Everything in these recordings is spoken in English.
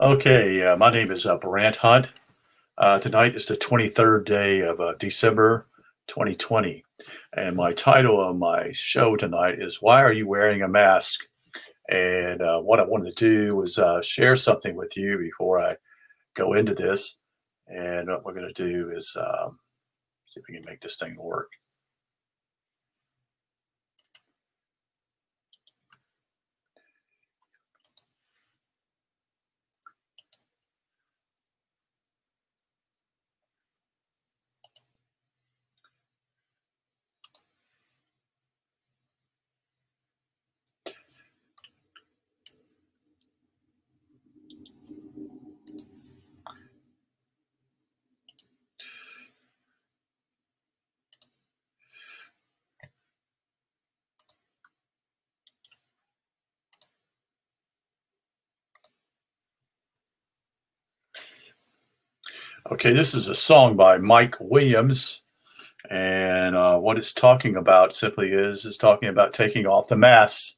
Okay, my name is Brant Hunt. Tonight is the 23rd day of December 2020. And my title of my show tonight is Why Are You Wearing a Mask? And what I wanted to do was share something with you before I go into this. And what we're going to do is see if we can make this thing work. Okay, this is a song by Mike Williams. And what it's talking about simply is talking about taking off the mask.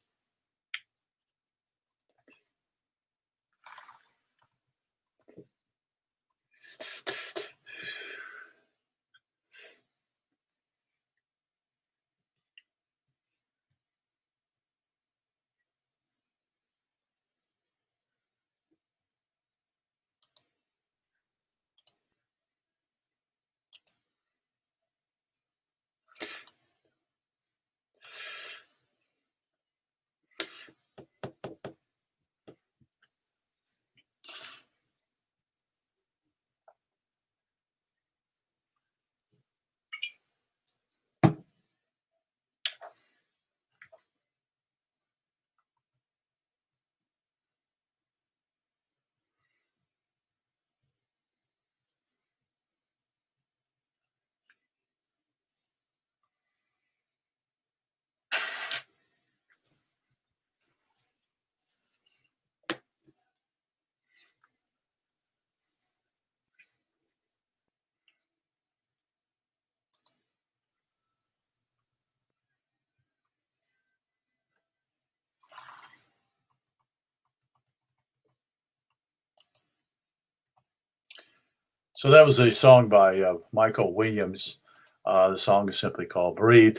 So that was a song by Michael Williams. The song is simply called Breathe.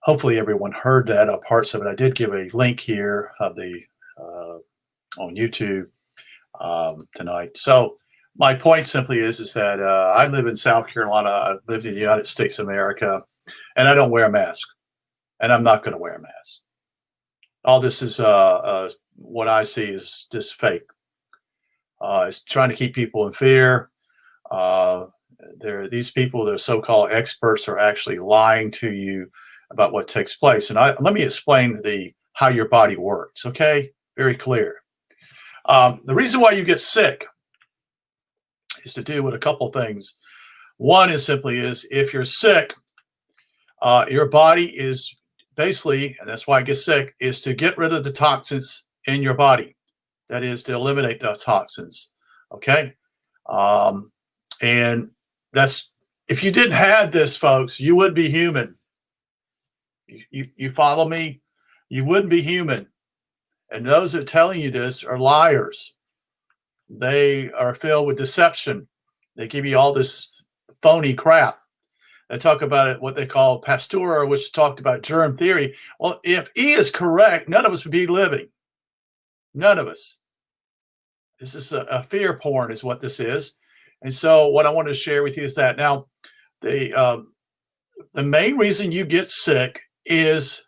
Hopefully everyone heard that, parts of it. I did give a link here of the on YouTube tonight. So my point simply is that I live in South Carolina. I lived in the United States of America, and I don't wear a mask, and I'm not going to wear a mask. All this is what I see is just fake. It's trying to keep people in fear. Uh, these people, the so-called experts, are actually lying to you about what takes place. And let me explain the how your body works. Okay, very clear. The reason why you get sick is to do with a couple things. One is simply is if you're sick, your body is basically, and that's why I get sick, is to get rid of the toxins in your body. That is to eliminate the toxins. Okay, um, and that's if you didn't have this, folks, you wouldn't be human. You follow me? You wouldn't be human. And those that are telling you this are liars. They are filled with deception. They give you all this phony crap. They talk about it, what they call Pasteur, which talked about germ theory. Well, if he is correct, none of us would be living. None of us. This is a fear porn, is what this is. And so, what I want to share with you is that now the main reason you get sick is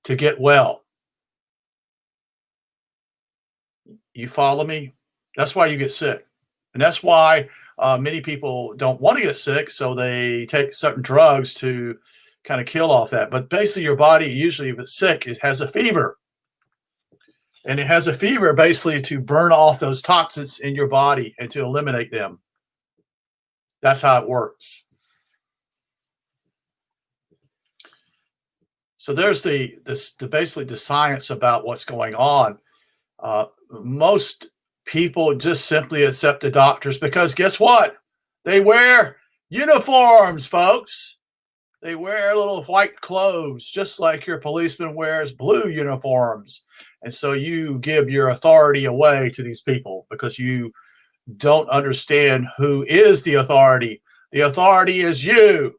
to get well. You follow me? That's why you get sick. And that's why many people don't want to get sick. So they take certain drugs to kind of kill off that. But basically, your body, usually, if it's sick, it has a fever. And it has a fever basically to burn off those toxins in your body and to eliminate them. That's how it works. So there's basically the science about what's going on. Most people just simply accept the doctors because guess what? They wear uniforms, folks. They wear little white clothes, just like your policeman wears blue uniforms. And so you give your authority away to these people because you don't understand who is the authority. The authority is you,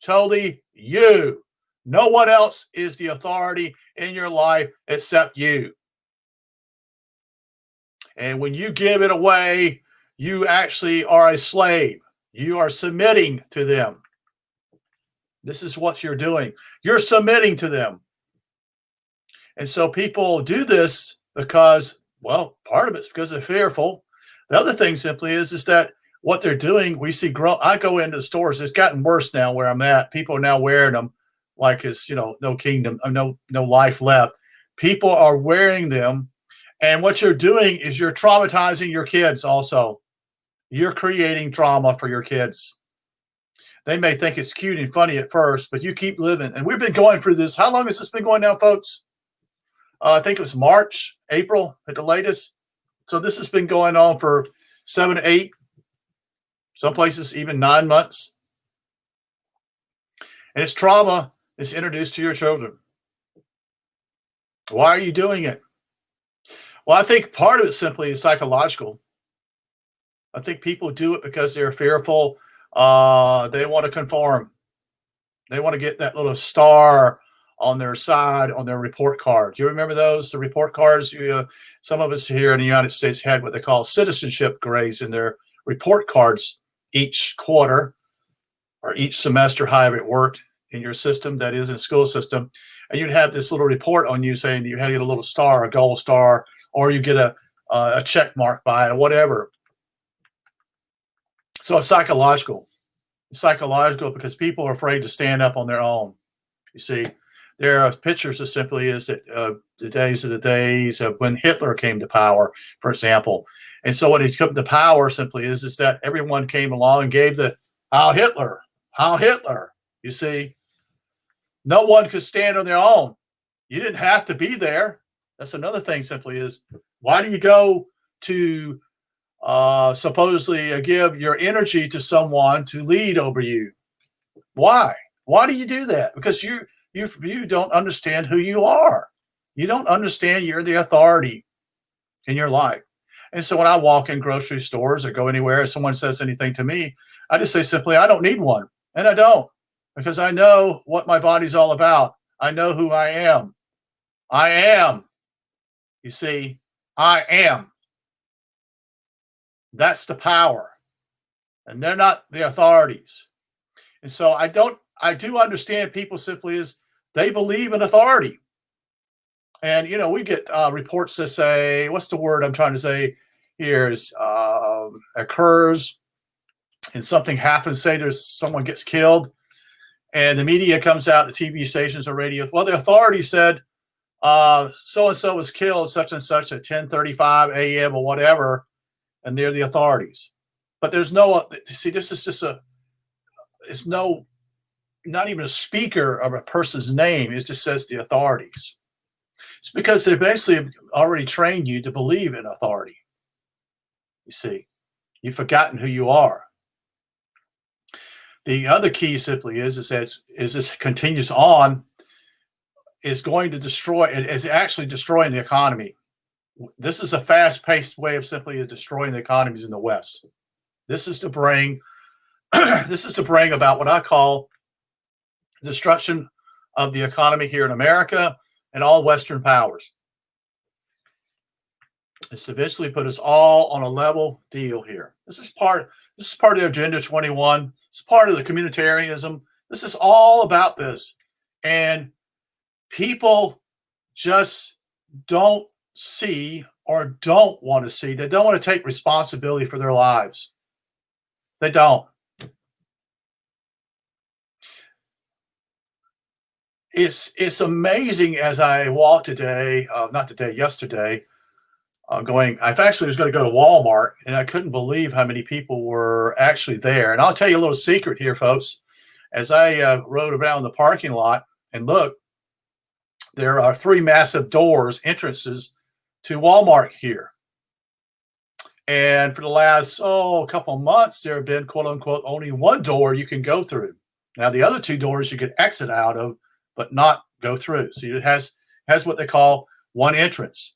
totally you. No one else is the authority in your life except you. And when you give it away, you actually are a slave. You are submitting to them. This is what you're doing. You're submitting to them. And so people do this because, well, part of it's because they're fearful. The other thing simply is that what they're doing, we see grow. I go into stores. It's gotten worse now where I'm at. People are now wearing them like it's, no kingdom, no life left. People are wearing them. And what you're doing is you're traumatizing your kids also. You're creating trauma for your kids. They may think it's cute and funny at first, but you keep living. And we've been going through this. How long has this been going now, folks? I think it was March, April at the latest. So this has been going on for 7 to 8, some places even 9 months. And it's trauma is introduced to your children. Why are you doing it? Well, I think part of it simply is psychological. I think people do it because they're fearful. They want to conform. They want to get that little star on their side on their report card. Do you remember those? The report cards? Some of us here in the United States had what they call citizenship grades in their report cards each quarter or each semester, however it worked in your system, that is in the school system. And you'd have this little report on you saying you had to get a little star, a gold star, or you get a check mark by it or whatever. So it's psychological. It's psychological because people are afraid to stand up on their own. You see, there are pictures that simply is that the days of when Hitler came to power, for example. And so when he's come to power simply is that everyone came along and gave the Heil Hitler, Heil Hitler. You see, no one could stand on their own. You didn't have to be there. That's another thing simply is, why do you go to supposedly give your energy to someone to lead over you? Why? Why do you do that? Because you don't understand who you are. You don't understand you're the authority in your life. And so when I walk in grocery stores or go anywhere, if someone says anything to me, I just say simply, I don't need one. And I don't, because I know what my body's all about. I know who I am. I am. You see, I am. That's the power. And they're not the authorities. And so I do understand people simply is they believe in authority. And, we get reports that say, what's the word I'm trying to say here is occurs and something happens, say there's someone gets killed and the media comes out, the TV stations or radio. Well, the authority said so-and-so was killed such and such at 10:35 a.m. or whatever. And they're the authorities. But there's no, see, this is just not even a speaker of a person's name. It just says the authorities. It's because they basically already trained you to believe in authority. You see, you've forgotten who you are. The other key simply is that as this continues on, is going to destroy, it is actually destroying the economy. This is a fast-paced way of simply destroying the economies in the West. This is to bring about what I call destruction of the economy here in America and all Western powers. It's to eventually put us all on a level deal here. This is part of Agenda 21. It's part of the communitarianism. This is all about this. And people just don't see or don't want to see. They don't want to take responsibility for their lives. They don't. It's amazing as I walked today, yesterday, I actually was going to go to Walmart and I couldn't believe how many people were actually there. And I'll tell you a little secret here, folks. As I rode around the parking lot and looked, there are 3 massive entrances to Walmart here. And for the last, couple of months, there have been, quote unquote, only one door you can go through. Now, the other 2 doors you could exit out of, but not go through. So it has what they call one entrance.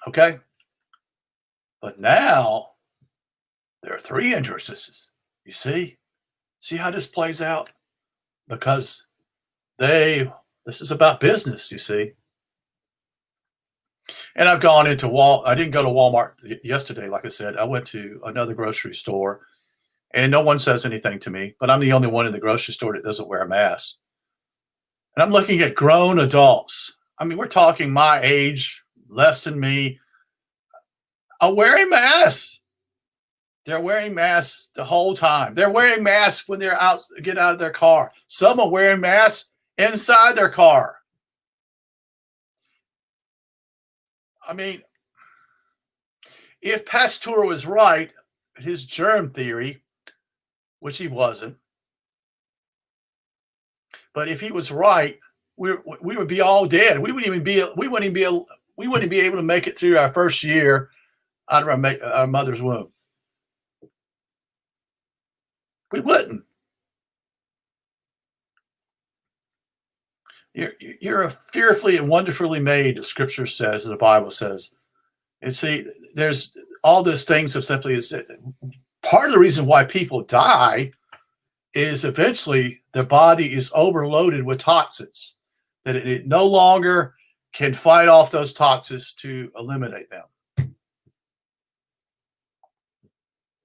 Okay? But now there are three entrances. You see? See how this plays out? Because this is about business, you see. And I've gone into I didn't go to Walmart yesterday, like I said. I went to another grocery store and no one says anything to me, but I'm the only one in the grocery store that doesn't wear a mask. And I'm looking at grown adults. I mean, we're talking my age, less than me, are wearing masks. They're wearing masks the whole time. They're wearing masks when they're out, get out of their car. Some are wearing masks inside their car. I mean, if Pasteur was right, his germ theory, which he wasn't, but if he was right, we would be all dead. We wouldn't be able to make it through our first year out of our mother's womb. We wouldn't. You're fearfully and wonderfully made, the scripture says, the Bible says. And see, there's all these things of simply is that part of the reason why people die is eventually the body is overloaded with toxins, that it no longer can fight off those toxins to eliminate them.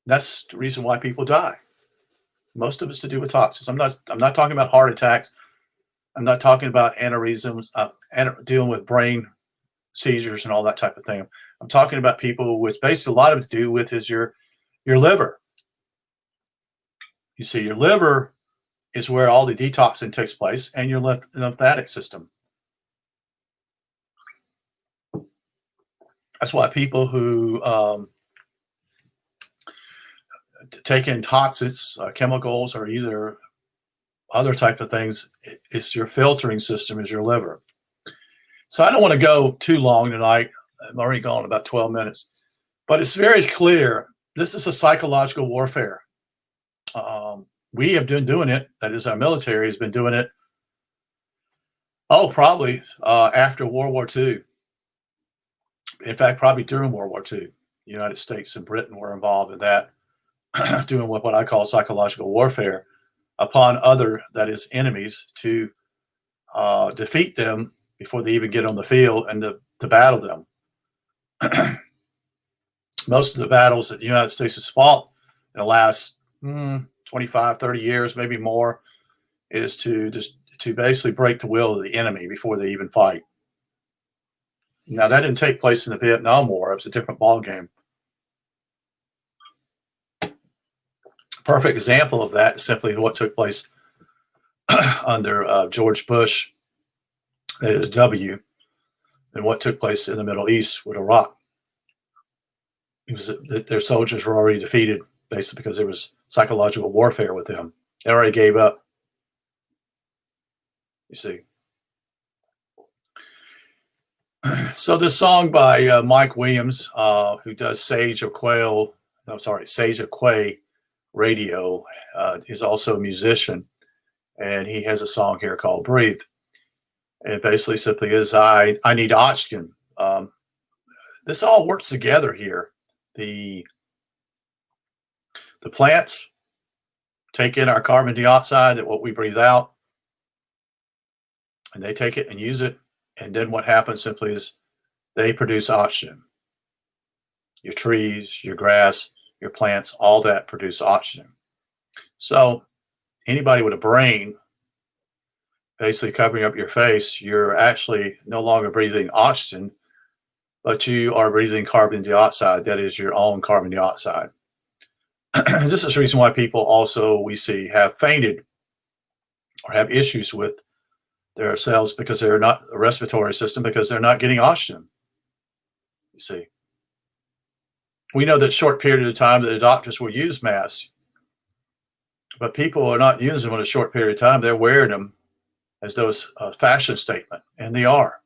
That's the reason why people die. Most of it's to do with toxins. I'm not talking about heart attacks. I'm not talking about aneurysms, dealing with brain seizures and all that type of thing. I'm talking about people with basically a lot of it to do with is your liver. You see, your liver is where all the detoxing takes place, and your lymphatic system. That's why people who take in toxins, chemicals, or either other type of things, it's your filtering system is your liver. So I don't want to go too long tonight. I'm already gone about 12 minutes, but it's very clear. This is a psychological warfare. We have been doing it. That is, our military has been doing it. Oh, probably after World War II. In fact, probably during World War II. The United States and Britain were involved in that, doing what I call psychological warfare upon other, that is, enemies, to defeat them before they even get on the field and to battle them. Most of the battles that the United States has fought in the last 25, 30 years, maybe more, is to basically break the will of the enemy before they even fight. Now, that didn't take place in the Vietnam War. It was a different ballgame. Perfect example of that is simply what took place under George Bush, that is W, and what took place in the Middle East with Iraq. It was their soldiers were already defeated, basically because there was psychological warfare with them. They already gave up. You see. So this song by Mike Williams, who does Sage of Quay radio, is also a musician, and he has a song here called "Breathe." And basically, simply is I need oxygen. This all works together here. The plants take in our carbon dioxide, that what we breathe out, and they take it and use it. And then what happens simply is they produce oxygen. Your trees, your grass, your plants, all that produce oxygen. So anybody with a brain basically covering up your face, you're actually no longer breathing oxygen, but you are breathing carbon dioxide. That is your own carbon dioxide. This is the reason why people also, we see, have fainted or have issues with their cells, because they're not a respiratory system, because they're not getting oxygen. You see, we know that short period of time that the doctors will use masks, but people are not using them in a short period of time. They're wearing them as though it's a fashion statement, and they are.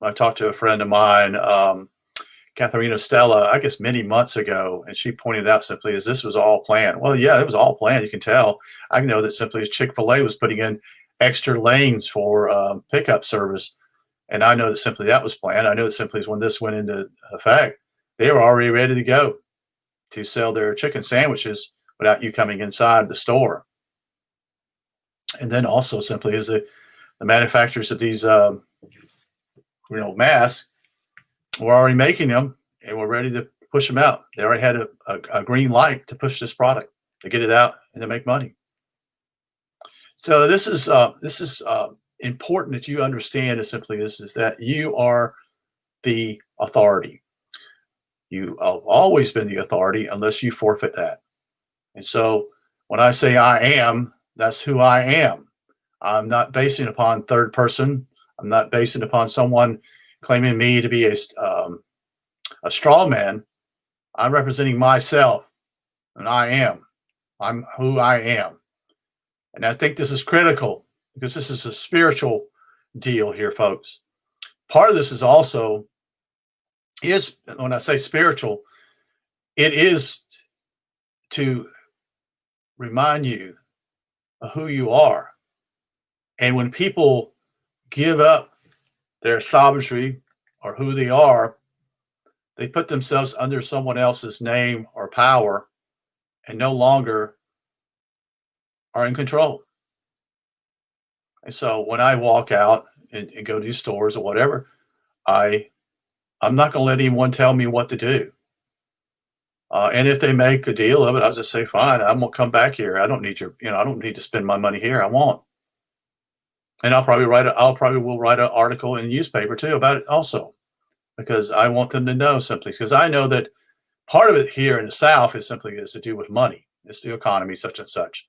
I talked to a friend of mine, Katharina Stella, I guess many months ago, and she pointed out simply as this was all planned. Well, yeah, it was all planned. You can tell. I know that simply as Chick-fil-A was putting in extra lanes for pickup service. And I know that simply that was planned. I know that simply when this went into effect, they were already ready to go to sell their chicken sandwiches without you coming inside the store. And then also simply is the manufacturers of these masks were already making them and were ready to push them out. They already had a green light to push this product, to get it out and to make money. So this is important that you understand. Is simply is that you are the authority. You have always been the authority unless you forfeit that. And so when I say I am, that's who I am. I'm not basing upon third person. I'm not basing upon someone claiming me to be a straw man. I'm representing myself, and I am. I'm who I am. And I think this is critical because this is a spiritual deal here, folks. Part of this is also is when I say spiritual, it is to remind you of who you are. And when people give up their sovereignty or who they are, they put themselves under someone else's name or power and no longer are in control. And so when I walk out and go to these stores or whatever, I'm not going to let anyone tell me what to do. And if they make a deal of it, I'll just say, fine, I'm gonna come back here. I don't need I don't need to spend my money here. I won't. And I'll probably will write an article in the newspaper too about it also, because I want them to know simply because I know that part of it here in the South is to do with money. It's the economy, such and such.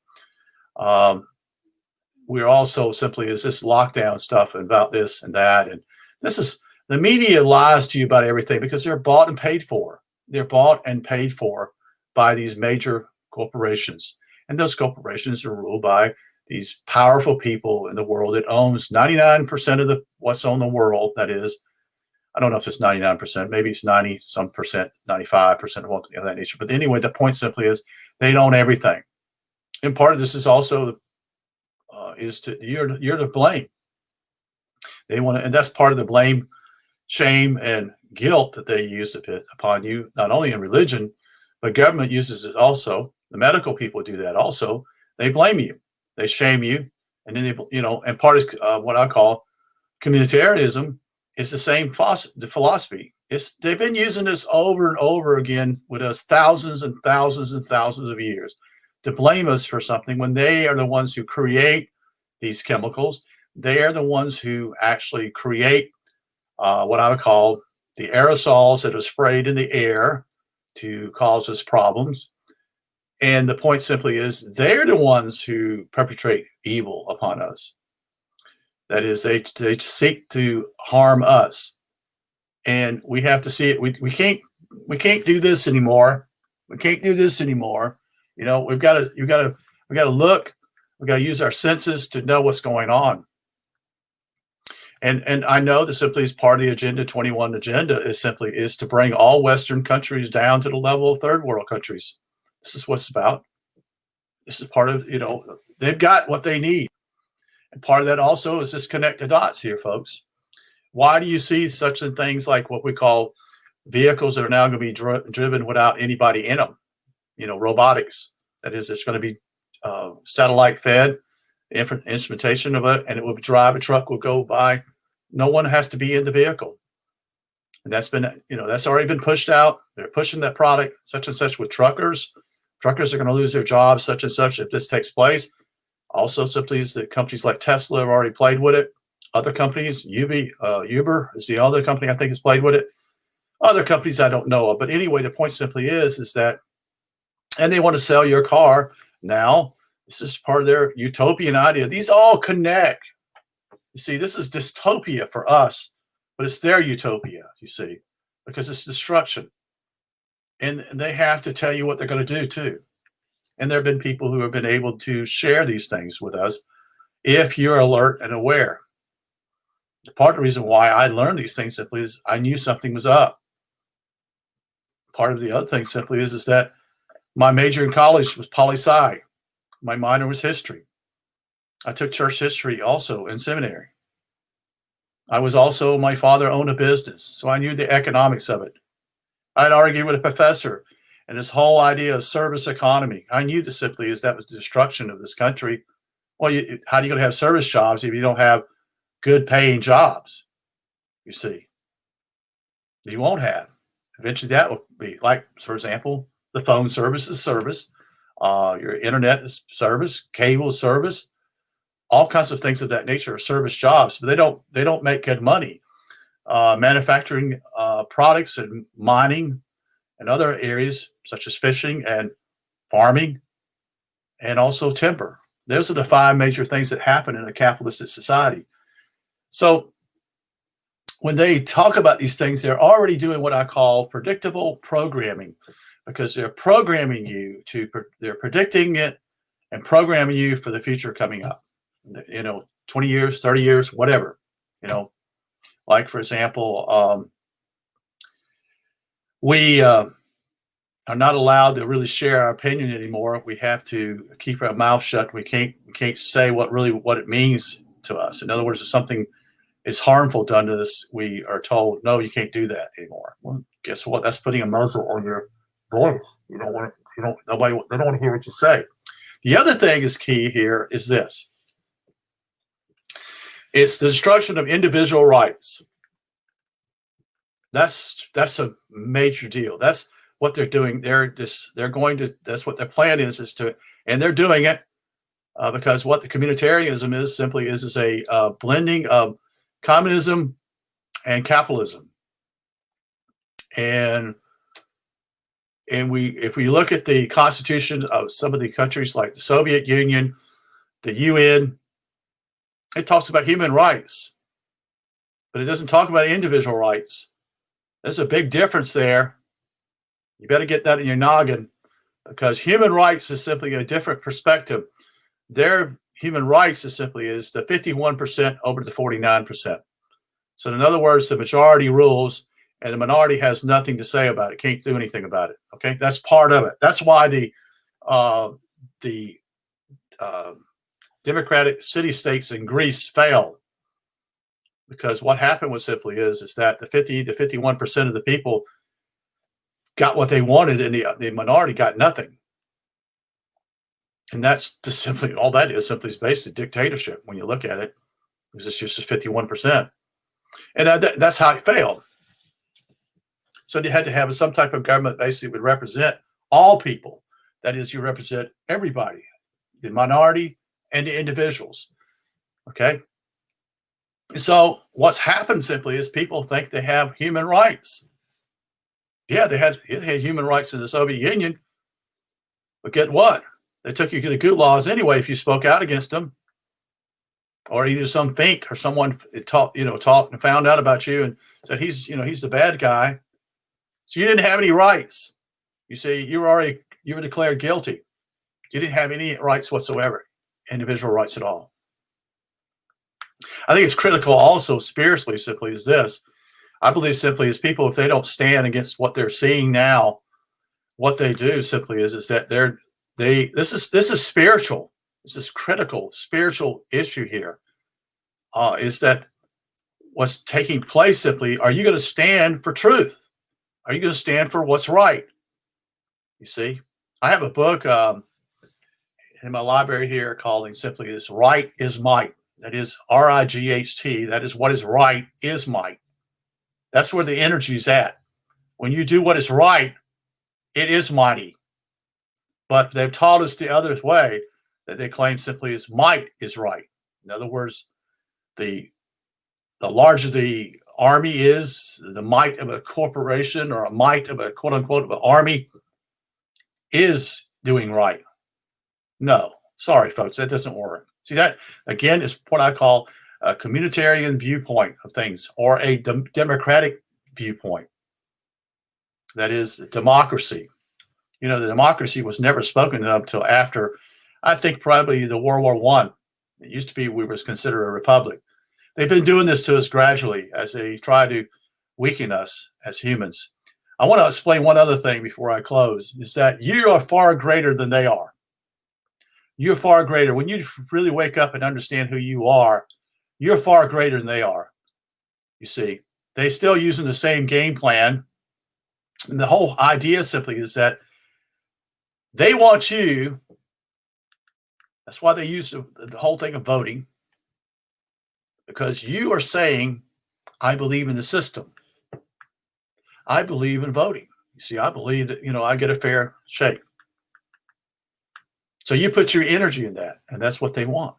We're also simply is this lockdown stuff about this and that. And this is the media lies to you about everything because they're bought and paid for. They're bought and paid for by these major corporations. And those corporations are ruled by these powerful people in the world that owns 99% of what's on the world. That is, I don't know if it's 99%, maybe it's 90 some percent, 95% of that nature. But anyway, the point simply is they own everything. And part of this is also you're to blame. They want to, and that's part of the blame, shame, and guilt that they use to put upon you, not only in religion, but government uses it also. The medical people do that also. They blame you, they shame you, and then and part of what I call communitarianism is the same philosophy. They've been using this over and over again with us thousands and thousands and thousands of years to blame us for something when they are the ones who create these chemicals. They are the ones who actually create what I would call the aerosols that are sprayed in the air to cause us problems. And the point simply is they're the ones who perpetrate evil upon us. That is, they seek to harm us. And we have to see it. We can't do this anymore. We can't do this anymore. We've got to look. We've got to use our senses to know what's going on. And I know that simply as part of the Agenda 21 agenda is to bring all Western countries down to the level of third world countries. This is what it's about. This is part of, they've got what they need. And part of that also is just connect the dots here, folks. Why do you see such things like what we call vehicles that are now going to be driven without anybody in them? Robotics. That is, it's going to be satellite fed, instrumentation of it, and it will drive. A truck will go by. No one has to be in the vehicle. And that's already been pushed out. They're pushing that product, such and such, with truckers. Truckers are going to lose their jobs, such and such, if this takes place. Also, simply is that companies like Tesla have already played with it. Other companies, Uber is the other company I think has played with it. Other companies I don't know of. But anyway, the point simply is that, and they want to sell your car now. This is part of their utopian idea. These all connect. You see, this is dystopia for us, but it's their utopia, you see, because it's destruction. And they have to tell you what they're going to do too. And there have been people who have been able to share these things with us if you're alert and aware. Part of the reason why I learned these things simply is I knew something was up. Part of the other thing simply is that my major in college was poli-sci. My minor was history. I took church history also in seminary. My father owned a business, so I knew the economics of it. I'd argue with a professor and this whole idea of service economy. I knew this simply is that was the destruction of this country. Well, how are you going to have service jobs if you don't have good paying jobs? You see, you won't have. Eventually, that will be like, for example, the phone service is service, your internet is service, cable service, all kinds of things of that nature are service jobs, but they don't make good money. Manufacturing products and mining and other areas such as fishing and farming and also timber. Those are the five major things that happen in a capitalistic society. So when they talk about these things, they're already doing what I call predictable programming, because they're programming you they're predicting it and programming you for the future coming up. 20 years, 30 years, whatever. Like for example, we are not allowed to really share our opinion anymore. We have to keep our mouth shut. We can't say what it means to us. In other words, if something is harmful done to us, we are told, no, you can't do that anymore. Well, guess what? That's putting a muzzle on your voice. They don't want to hear what you say. The other thing is key here is this. It's the destruction of individual rights. That's a major deal. That's what they're doing. That's what their plan is to, and they're doing it because what the communitarianism is simply is a blending of communism and capitalism. And if we look at the constitution of some of the countries like the Soviet Union, the UN, it talks about human rights, but it doesn't talk about individual rights. There's a big difference there. You better get that in your noggin, because human rights is simply a different perspective. Their human rights is simply the 51% over the 49%. So in other words, the majority rules and the minority has nothing to say about it, can't do anything about it. Okay, that's part of it. That's why the democratic city-states in Greece failed, because what happened was simply is that the 50 to 51% of the people got what they wanted, and the minority got nothing. And that's just simply all that is. Simply is based on dictatorship when you look at it, because it's just 51%, and that's how it failed. So they had to have some type of government basically would represent all people. That is, you represent everybody, the minority and the individuals. Okay. So what's happened simply is people think they have human rights. Yeah, they had human rights in the Soviet Union, but get what? They took you to the gulags anyway if you spoke out against them, or either some fink or someone talked and found out about you and said he's the bad guy. So you didn't have any rights. You see, you were declared guilty. You didn't have any rights whatsoever, individual rights at all. I think it's critical also spiritually simply is this. I believe simply is people, if they don't stand against what they're seeing now, what they do simply is that this is spiritual. This is critical spiritual issue here. Is that what's taking place simply, are you going to stand for truth? Are you going to stand for what's right? You see, I have a book in my library here called simply is Right is Might. That is RIGHT. That is what is right is might. That's where the energy is at. When you do what is right, it is mighty. But they've taught us the other way, that they claim simply is might is right. In other words, the larger the army is, the might of a corporation or a might of a quote unquote of an army is doing right. No, sorry, folks, that doesn't work. See, that again is what I call a communitarian viewpoint of things, or a democratic viewpoint. That is democracy. The democracy was never spoken of until after, I think, probably the World War I. It used to be we was considered a republic. They've been doing this to us gradually as they try to weaken us as humans. I want to explain one other thing before I close, is that you are far greater than they are. You're far greater. When you really wake up and understand who you are, you're far greater than they are. You see, they still using the same game plan. And the whole idea simply is that they want you. That's why they use the whole thing of voting, because you are saying, I believe in the system. I believe in voting. You see, I believe that, I get a fair shake. So you put your energy in that, and that's what they want.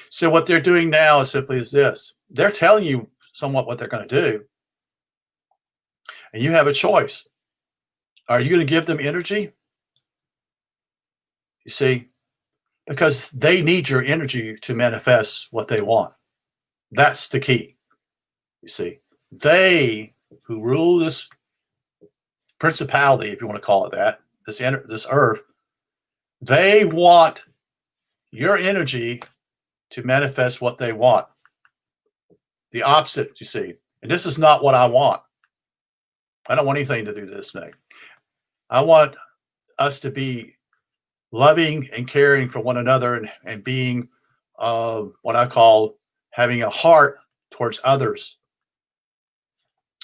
So what they're doing now is simply is this. They're telling you somewhat what they're going to do, and you have a choice. Are you going to give them energy? You see, because they need your energy to manifest what they want. That's the key. You see, they who rule this principality, if you want to call it that, this earth, they want your energy to manifest what they want. The opposite, you see. And this is not what I want. I don't want anything to do with this thing. I want us to be loving and caring for one another, and being what I call having a heart towards others.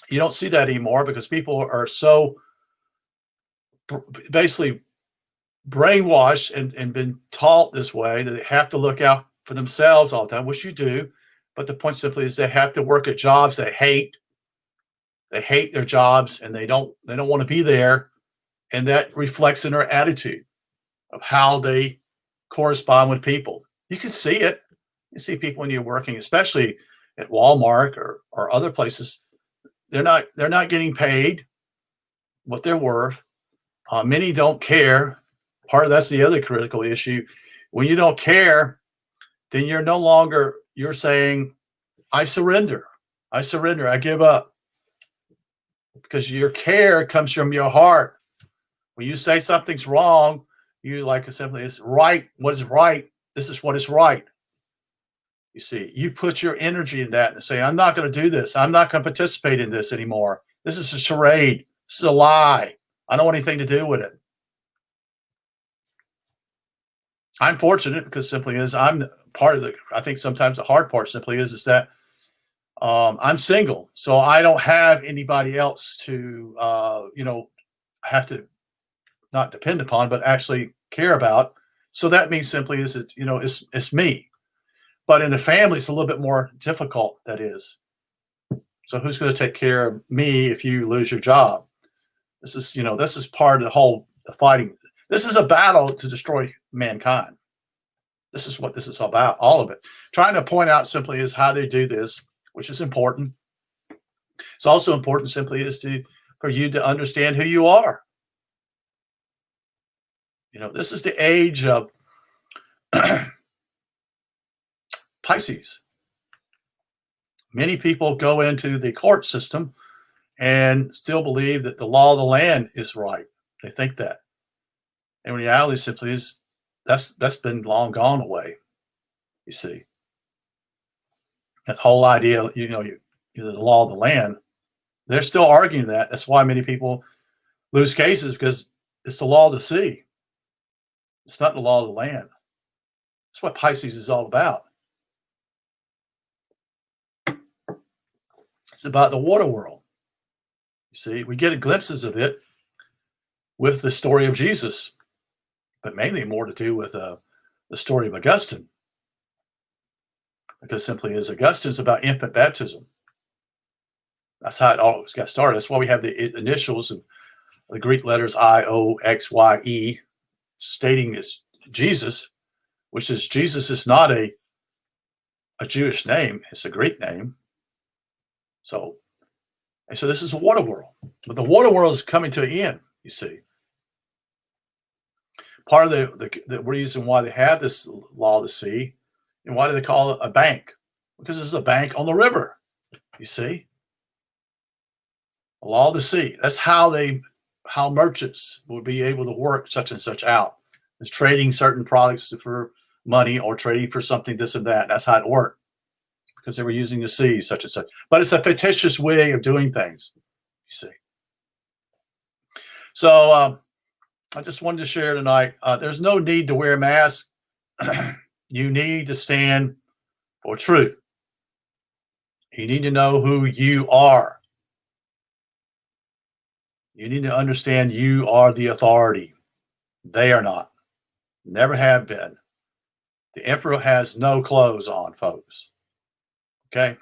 You don't see that anymore because people are so basically brainwashed and been taught this way that they have to look out for themselves all the time, which you do. But the point simply is they have to work at jobs they hate. They hate their jobs, and they don't want to be there. And that reflects in their attitude of how they correspond with people. You can see it. You see people when you're working, especially at Walmart or other places. They're not getting paid what they're worth. Many don't care. Part of that's the other critical issue. When you don't care, then you're saying, I surrender. I surrender. I give up. Because your care comes from your heart. When you say something's wrong, you like simply, it's right. What is right? This is what is right. You see, you put your energy in that and say, I'm not going to do this. I'm not going to participate in this anymore. This is a charade. This is a lie. I don't want anything to do with it. I'm fortunate because simply is I'm part of I think sometimes the hard part simply is that I'm single. So I don't have anybody else to, have to not depend upon, but actually care about. So that means simply is that, it's me. But in a family, it's a little bit more difficult, that is. So who's going to take care of me if you lose your job? This is part of the fighting. This is a battle to destroy mankind. This is what this is about, all of it. Trying to point out simply is how they do this, which is important. It's also important simply is for you to understand who you are. This is the age of Pisces. Many people go into the court system and still believe that the law of the land is right. They think that. In reality, simply is that's been long gone away. You see, that whole idea, the law of the land, they're still arguing that. That's why many people lose cases, because it's the law of the sea. It's not the law of the land. That's what Pisces is all about. It's about the water world. You see, we get glimpses of it with the story of Jesus, but mainly more to do with the story of Augustine. Because simply is Augustine's about infant baptism. That's how it all got started. That's why we have the initials of the Greek letters IOXYE, stating it's Jesus, which is Jesus is not a Jewish name, it's a Greek name. So this is a water world. But the water world is coming to an end, you see. Part of the reason why they have this law of the sea, and why do they call it a bank? Because it's a bank on the river, you see. The law of the sea. That's how merchants will be able to work such and such out. Is trading certain products for money or trading for something, this and that. That's how it worked, because they were using the sea, such and such. But it's a fictitious way of doing things, you see. So I just wanted to share tonight. There's no need to wear a mask. You need to stand for truth. You need to know who you are. You need to understand you are the authority. They are not. Never have been. The emperor has no clothes on, folks. Okay?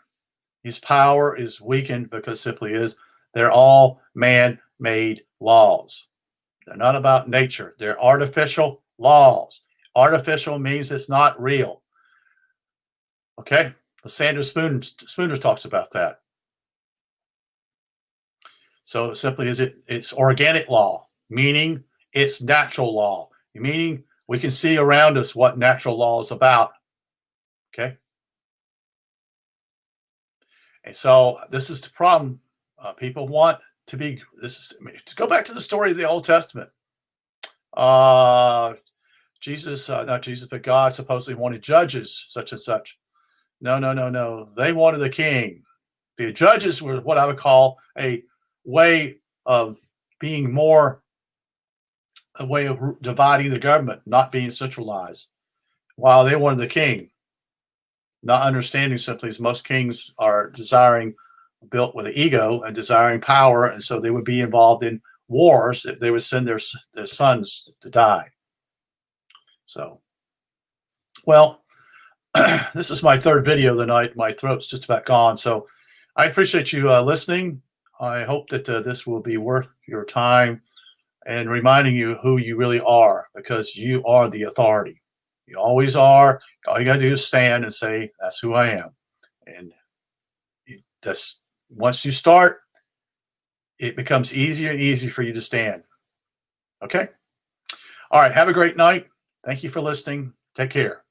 His power is weakened because simply is they're all man-made laws. They're not about nature. They're artificial laws. Artificial means it's not real. Okay? The Sanders Spooner talks about that. So simply is it's organic law, meaning it's natural law, meaning we can see around us what natural law is about. Okay? And so this is the problem. People want to be, to go back to the story of the Old Testament. Jesus, not Jesus, but God supposedly wanted judges, such and such. No, no, no, no. They wanted a king. The judges were what I would call a way of being more, a way of dividing the government, not being centralized, while they wanted the king. Not understanding simply as most kings are built with an ego and desiring power, and so they would be involved in wars. They would send their sons to die. So, well, this is my third video of the night. My throat's just about gone. So I appreciate you listening. I hope that this will be worth your time and reminding you who you really are, because you are the authority. You always are. All you got to do is stand and say, that's who I am. And that's, once you start, it becomes easier and easier for you to stand. Okay? All right. Have a great night. Thank you for listening. Take care.